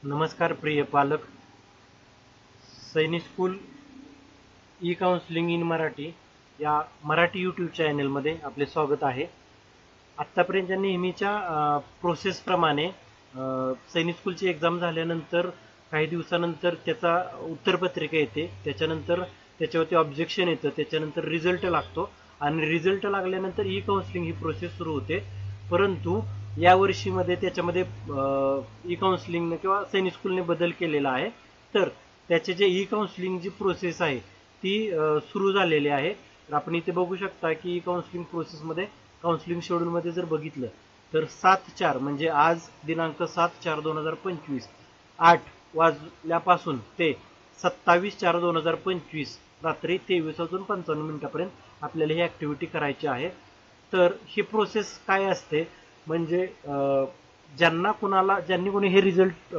नमस्कार प्रिय पालक. सैनिक school E counselling in Marathi या मराठी यूट्यूब चॅनलमध्ये आपले स्वागत आहे. आत्तापर्यंत नेहमीच्या प्रोसेसप्रमाणे सैनिक स्कूलची एक्झाम झाल्यानंतर काही दिवसानंतर त्याचा उत्तरपत्रिका येते, त्याच्यानंतर त्याच्यावरती ऑब्जेक्शन येतं, त्याच्यानंतर रिझल्ट लागतो आणि रिझल्ट लागल्यानंतर ई काउन्सिलिंग ही प्रोसेस सुरू होते. परंतु या वर्षीमध्ये त्याच्यामध्ये ई काउन्सिलिंगने किंवा सैनिक स्कूलने बदल केलेला आहे. तर त्याचे जे ई काउन्सिलिंग जी प्रोसेस आहे ती सुरू झालेली आहे. तर आपण इथे बघू शकता की ई काउन्सिलिंग प्रोसेसमध्ये काउन्सिलिंग शेड्यूलमध्ये जर बघितलं तर 7/4 म्हणजे आज दिनांक 7/4/2025 8 वाजल्यापासून ते 27/4/2025 रात्री 23:55 आपल्याला ही ॲक्टिव्हिटी करायची आहे. तर ही प्रोसेस काय असते म्हणजे ज्यांनी कोणी हे रिझल्ट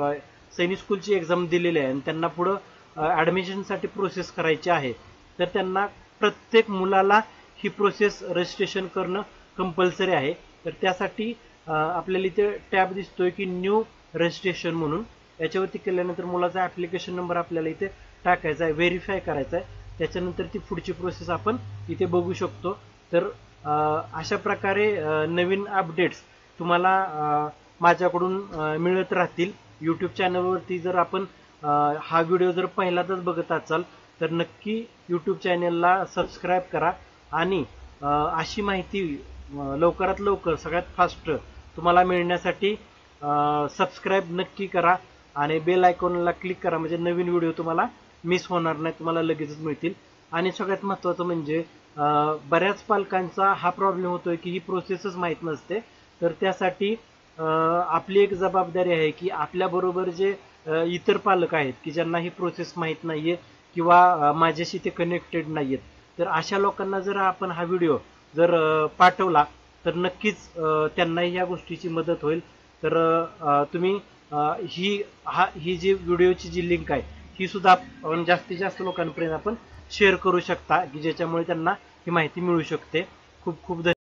सैनिक स्कूलची एक्झाम दिलेली आहे आणि त्यांना पुढं ॲडमिशनसाठी प्रोसेस करायची आहे, तर त्यांना प्रत्येक मुलाला ही प्रोसेस रजिस्ट्रेशन करणं कंपल्सरी आहे. तर त्यासाठी आपल्याला इथे टॅब दिसतोय की न्यू रजिस्ट्रेशन म्हणून, याच्यावरती केल्यानंतर मुलाचा ॲप्लिकेशन नंबर आपल्याला इथे टाकायचा आहे, व्हेरीफाय करायचा आहे. त्याच्यानंतर ती पुढची प्रोसेस आपण इथे बघू शकतो. तर अशा प्रकारे नवीन अपडेट्स तुम्हाला माझ्याकडून मिळत राहतील. यूट्यूब चॅनलवरती जर आपण हा व्हिडिओ जर पहिल्यांदाच बघत असाल तर नक्की यूट्यूब चॅनलला सबस्क्राईब करा आणि अशी माहिती लवकरात लवकर सगळ्यात फास्ट तुम्हाला मिळण्यासाठी सबस्क्राईब नक्की करा आणि बेल आयकॉनला क्लिक करा, म्हणजे नवीन व्हिडिओ तुम्हाला मिस होणार नाही, तुम्हाला लगेचच मिळतील. आणि सगळ्यात महत्त्वाचं म्हणजे बऱ्याच पालकांचा हा प्रॉब्लेम होतोय की ही प्रोसेसच माहीत नसते. तर त्यासाठी आपली एक जबाबदारी आहे की आपल्याबरोबर जे इतर पालक आहेत की ज्यांना ही प्रोसेस माहीत नाहीये किंवा माझ्याशी ते कनेक्टेड नाहीयेत, तर अशा लोकांना जर आपण हा व्हिडिओ जर पाठवला तर नक्कीच त्यांनाही या गोष्टीची मदत होईल. तर तुम्ही ही जी व्हिडिओची जी लिंक आहे ही सुद्धा जास्तीत जास्त लोकांपर्यंत आपण शेअर करू शकता की ज्याच्यामुळे त्यांना ही माहिती मिळू शकते. खूप खूप धन्यवाद.